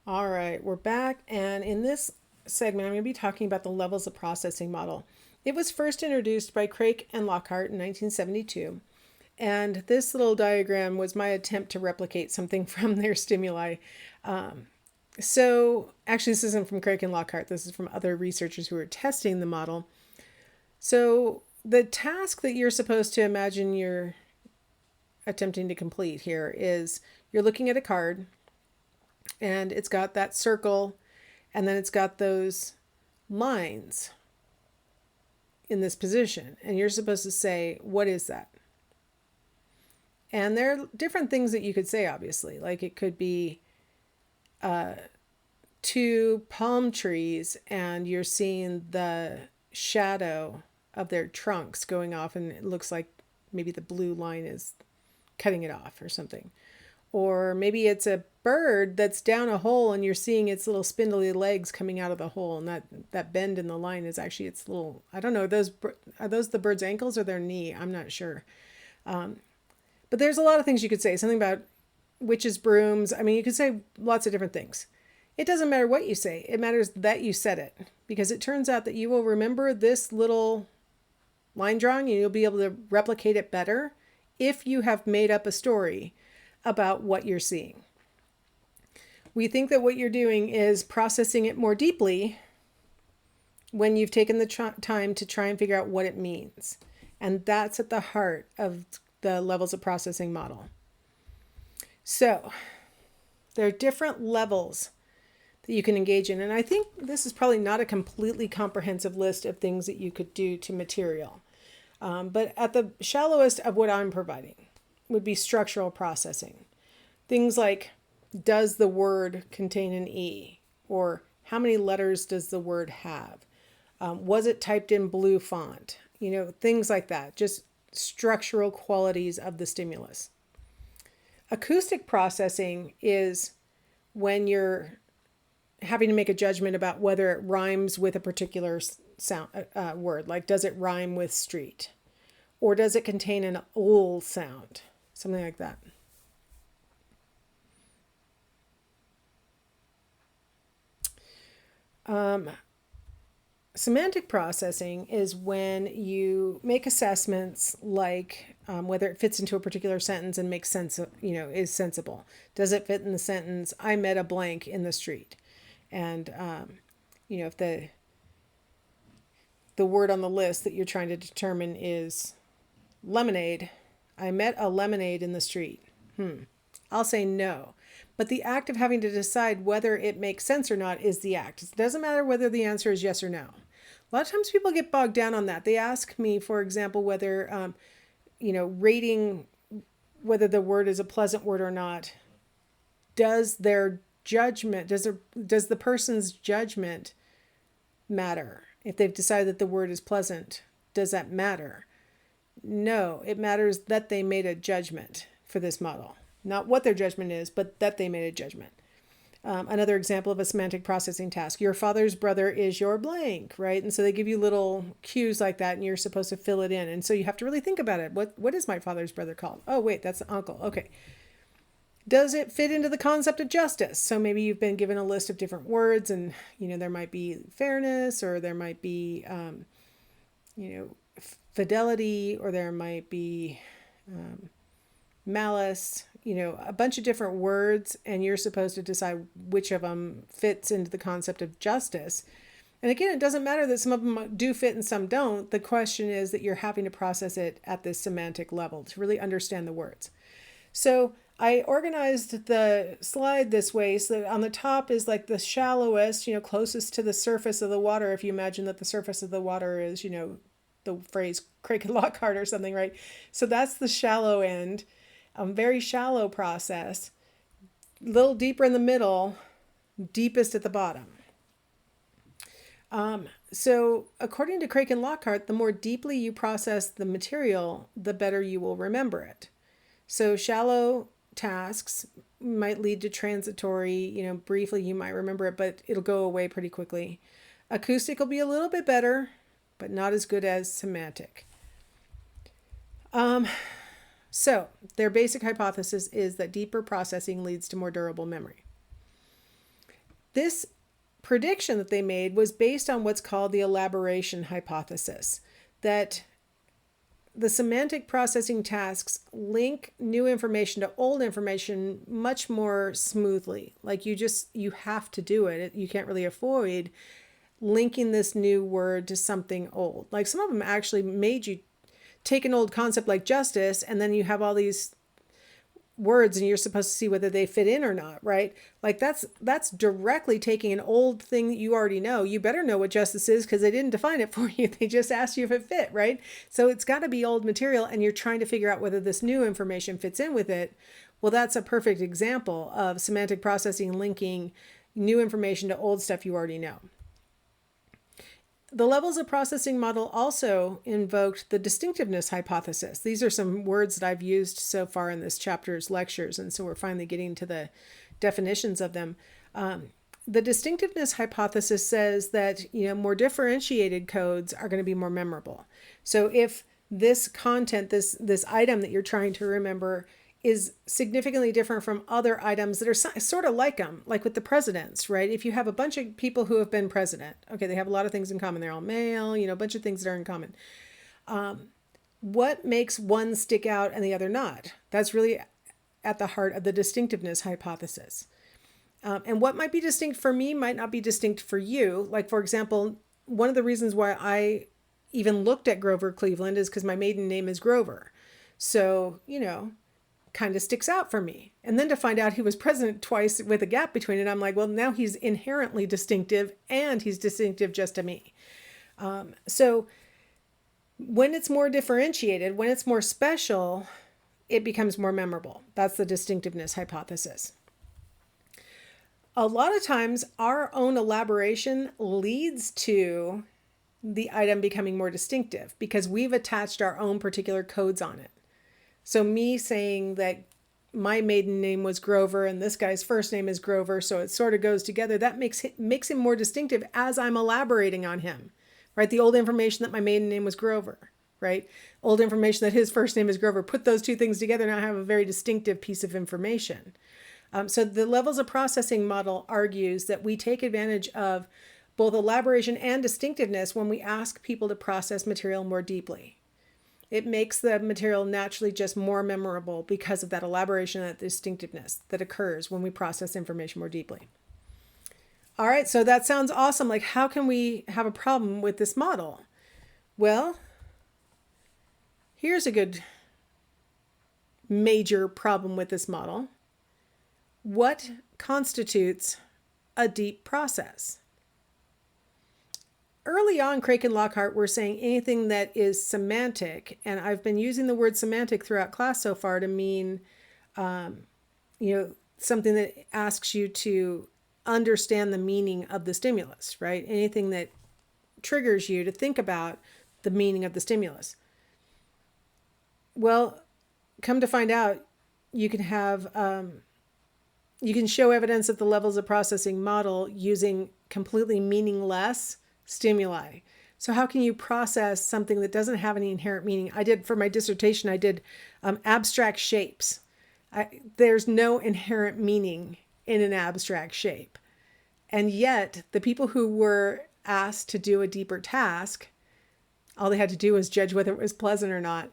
All right, we're back, and in this segment, I'm going to be talking about the levels of processing model. It was first introduced by Craik and Lockhart in 1972, and this little diagram was my attempt to replicate something from their stimuli. So, actually, this isn't from Craik and Lockhart, this is from other researchers who were testing the model. So, the task that you're supposed to imagine you're attempting to complete here is you're looking at a card and it's got that circle and then it's got those lines in this position, and you're supposed to say, what is that? And there are different things that you could say, obviously, like it could be two palm trees and you're seeing the shadow of their trunks going off, and it looks like maybe the blue line is cutting it off or something. Or maybe it's a bird that's down a hole and you're seeing its little spindly legs coming out of the hole, and that bend in the line is actually its little, I don't know, are those the bird's ankles or their knee? I'm not sure. But there's a lot of things you could say. Something about witches' brooms. I mean, you could say lots of different things. It doesn't matter what you say. It matters that you said it, because it turns out that you will remember this little line drawing and you'll be able to replicate it better if you have made up a story about what you're seeing. We think that what you're doing is processing it more deeply when you've taken the time to try and figure out what it means. And that's at the heart of the levels of processing model. So there are different levels that you can engage in. And I think this is probably not a completely comprehensive list of things that you could do to material. But at the shallowest of what I'm providing would be structural processing. Things like, does the word contain an E? Or how many letters does the word have? Was it typed in blue font? You know, things like that. Just structural qualities of the stimulus. Acoustic processing is when you're having to make a judgment about whether it rhymes with a particular sound word. Like, does it rhyme with street? Or does it contain an ol sound? Something like that. Semantic processing is when you make assessments like whether it fits into a particular sentence and makes sense of, is sensible. Does it fit in the sentence, I met a blank in the street? And, if the word on the list that you're trying to determine is lemonade, I met a lemonade in the street. I'll say no. But the act of having to decide whether it makes sense or not is the act. It doesn't matter whether the answer is yes or no. A lot of times people get bogged down on that. They ask me, for example, whether, rating whether the word is a pleasant word or not. Does their judgment, does the person's judgment matter? If they've decided that the word is pleasant, does that matter? No, it matters that they made a judgment for this model. Not what their judgment is, but that they made a judgment. Another example of a semantic processing task. Your father's brother is your blank, right? And so they give you little cues like that and you're supposed to fill it in. And so you have to really think about it. What is my father's brother called? Oh, wait, that's the uncle. Okay. Does it fit into the concept of justice? So maybe you've been given a list of different words and, there might be fairness, or there might be, fidelity, or there might be malice, a bunch of different words, and you're supposed to decide which of them fits into the concept of justice. And again, it doesn't matter that some of them do fit and some don't. The question is that you're having to process it at this semantic level to really understand the words. So I organized the slide this way so that on the top is like the shallowest, closest to the surface of the water. If you imagine that the surface of the water is, the phrase Craik and Lockhart or something, right? So that's the shallow end. Very shallow process, a little deeper in the middle, deepest at the bottom. So according to Craik and Lockhart, the more deeply you process the material, the better you will remember it. So shallow tasks might lead to transitory, briefly you might remember it, but it'll go away pretty quickly. Acoustic will be a little bit better, but not as good as semantic. So their basic hypothesis is that deeper processing leads to more durable memory. this prediction that they made was based on what's called the elaboration hypothesis, that the semantic processing tasks link new information to old information much more smoothly. Like you have to do it. You can't really avoid linking this new word to something old. Like some of them actually made you take an old concept like justice, and then you have all these words and you're supposed to see whether they fit in or not, right? Like that's directly taking an old thing that you already know. You better know what justice is because they didn't define it for you. They just asked you if it fit, right? So it's got to be old material, and you're trying to figure out whether this new information fits in with it. Well, that's a perfect example of semantic processing linking new information to old stuff you already know. The levels of processing model also invoked the distinctiveness hypothesis. These are some words that I've used so far in this chapter's lectures, and so we're finally getting to the definitions of them. The distinctiveness hypothesis says that more differentiated codes are going to be more memorable. So if this content, this item that you're trying to remember is significantly different from other items that are sort of like them, like with the presidents, right? If you have a bunch of people who have been president, okay, they have a lot of things in common. They're all male, a bunch of things that are in common. What makes one stick out and the other not? That's really at the heart of the distinctiveness hypothesis. And what might be distinct for me might not be distinct for you. Like, for example, one of the reasons why I even looked at Grover Cleveland is because my maiden name is Grover. So, kind of sticks out for me. And then to find out he was president twice with a gap between it, I'm like, well, now he's inherently distinctive, and he's distinctive just to me. So when it's more differentiated, when it's more special, it becomes more memorable. That's the distinctiveness hypothesis. A lot of times our own elaboration leads to the item becoming more distinctive because we've attached our own particular codes on it. So me saying that my maiden name was Grover and this guy's first name is Grover, so it sort of goes together, that makes him more distinctive as I'm elaborating on him, right? The old information that my maiden name was Grover, right? Old information that his first name is Grover. Put those two things together and I have a very distinctive piece of information. So the levels of processing model argues that we take advantage of both elaboration and distinctiveness when we ask people to process material more deeply. It makes the material naturally just more memorable because of that elaboration and that distinctiveness that occurs when we process information more deeply. All right, so that sounds awesome. Like, how can we have a problem with this model? Well, here's a good major problem with this model. What constitutes a deep process? Early on, Craik and Lockhart were saying anything that is semantic, and I've been using the word semantic throughout class so far to mean, something that asks you to understand the meaning of the stimulus, right? Anything that triggers you to think about the meaning of the stimulus. Well, come to find out, you can have, you can show evidence at the levels of processing model using completely meaningless stimuli. So how can you process something that doesn't have any inherent meaning? For my dissertation, I did abstract shapes. There's no inherent meaning in an abstract shape. And yet the people who were asked to do a deeper task, all they had to do was judge whether it was pleasant or not,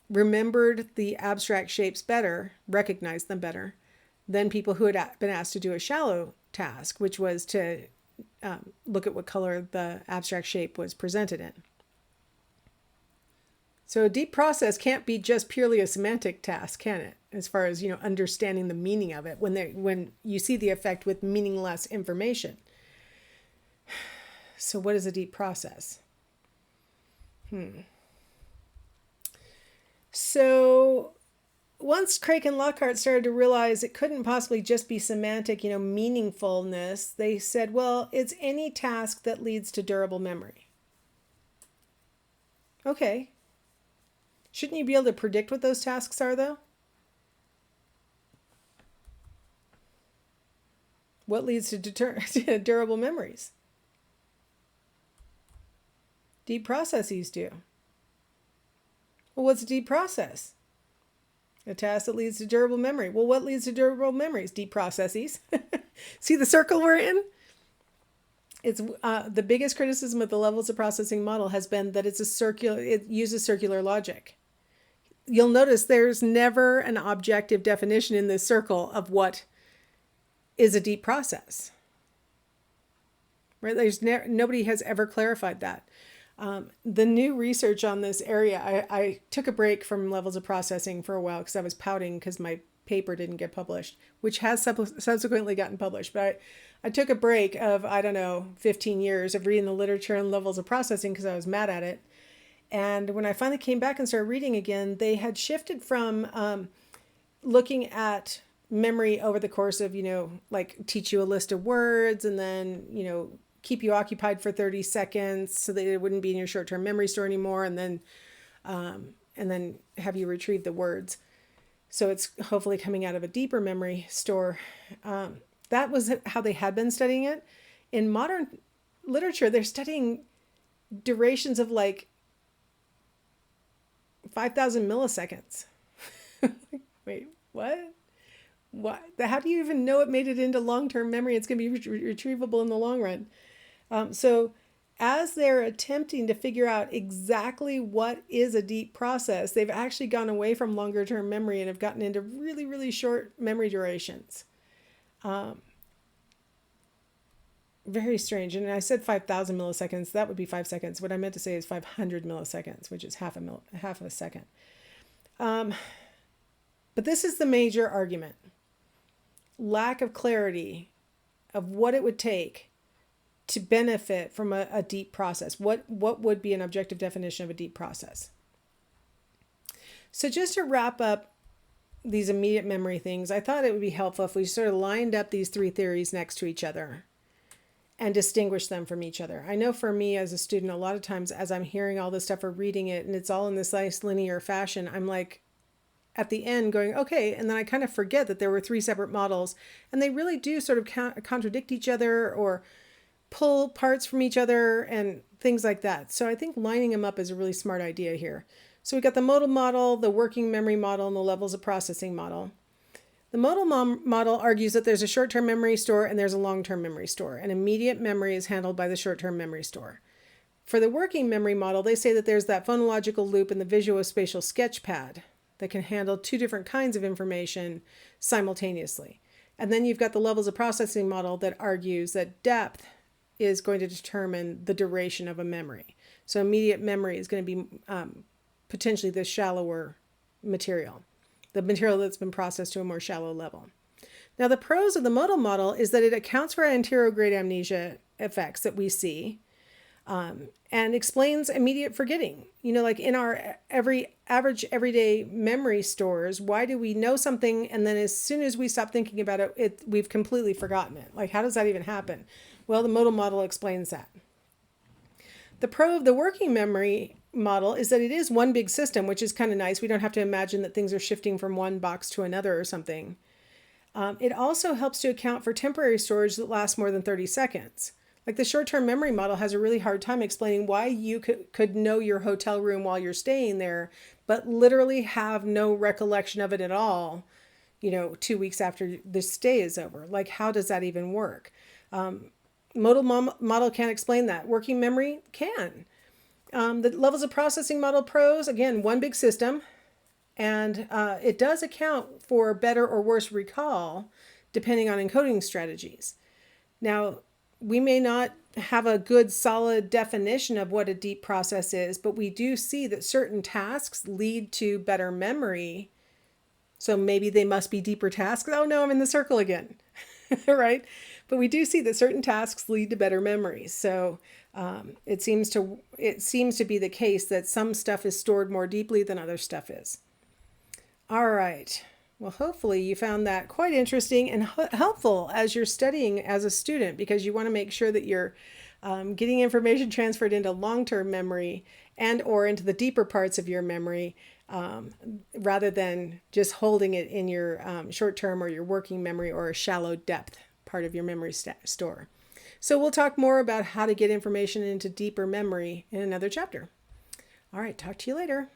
remembered the abstract shapes better, recognized them better than people who had been asked to do a shallow task, which was to look at what color the abstract shape was presented in. So a deep process can't be just purely a semantic task, can it? As far as, understanding the meaning of it when you see the effect with meaningless information. So what is a deep process? So once Craik and Lockhart started to realize it couldn't possibly just be semantic, meaningfulness, they said, well, it's any task that leads to durable memory. Okay. Shouldn't you be able to predict what those tasks are, though? What leads to durable memories? Deep processes do. Well, what's a deep process? A task that leads to durable memory. Well, what leads to durable memories? Deep processes. See the circle we're in? It's the biggest criticism of the levels of processing model has been that it uses circular logic. You'll notice there's never an objective definition in this circle of what is a deep process. Right? Nobody has ever clarified that. The new research on this area, I took a break from levels of processing for a while because I was pouting because my paper didn't get published, which has subsequently gotten published. But I took a break of, 15 years of reading the literature on levels of processing because I was mad at it. And when I finally came back and started reading again, they had shifted from looking at memory over the course of, like teach you a list of words and then, keep you occupied for 30 seconds so that it wouldn't be in your short-term memory store anymore, and then have you retrieve the words. So it's hopefully coming out of a deeper memory store. That was how they had been studying it. In modern literature, they're studying durations of like 5,000 milliseconds. Wait, what? What? How do you even know it made it into long-term memory? It's going to be retrievable in the long run. So as they're attempting to figure out exactly what is a deep process, they've actually gone away from longer term memory and have gotten into really, really short memory durations. Very strange. And I said 5,000 milliseconds. That would be 5 seconds. What I meant to say is 500 milliseconds, which is half a second. But this is the major argument. Lack of clarity of what it would take to benefit from a deep process. What would be an objective definition of a deep process? So just to wrap up these immediate memory things, I thought it would be helpful if we sort of lined up these three theories next to each other and distinguish them from each other. I know for me as a student, a lot of times as I'm hearing all this stuff or reading it and it's all in this nice linear fashion, I'm like at the end going, okay, and then I kind of forget that there were three separate models and they really do sort of contradict each other or pull parts from each other and things like that. So I think lining them up is a really smart idea here. So we got the modal model, the working memory model, and the levels of processing model. The modal model argues that there's a short-term memory store and there's a long-term memory store, and immediate memory is handled by the short-term memory store. For the working memory model, they say that there's that phonological loop in the visuospatial sketchpad that can handle two different kinds of information simultaneously. And then you've got the levels of processing model that argues that depth is going to determine the duration of a memory. So immediate memory is going to be potentially the shallower material, the material that's been processed to a more shallow level. Now the pros of the modal model is that it accounts for anterograde amnesia effects that we see and explains immediate forgetting. Like in our average everyday memory stores, why do we know something and then as soon as we stop thinking about it, we've completely forgotten it? Like how does that even happen? Well, the modal model explains that. The pro of the working memory model is that it is one big system, which is kind of nice. We don't have to imagine that things are shifting from one box to another or something. It also helps to account for temporary storage that lasts more than 30 seconds. Like the short-term memory model has a really hard time explaining why you could know your hotel room while you're staying there, but literally have no recollection of it at all, 2 weeks after the stay is over. Like, how does that even work? Modal model can't explain that. Working memory can. The levels of processing model pros, again, one big system, and it does account for better or worse recall depending on encoding strategies. Now, we may not have a good solid definition of what a deep process is, but we do see that certain tasks lead to better memory. So maybe they must be deeper tasks. Oh no, I'm in the circle again, right? But we do see that certain tasks lead to better memory. So it seems to be the case that some stuff is stored more deeply than other stuff is. All right. Well, hopefully you found that quite interesting and helpful as you're studying as a student, because you want to make sure that you're getting information transferred into long-term memory and or into the deeper parts of your memory rather than just holding it in your short-term or your working memory or a shallow depth part of your memory store. So we'll talk more about how to get information into deeper memory in another chapter. All right, talk to you later.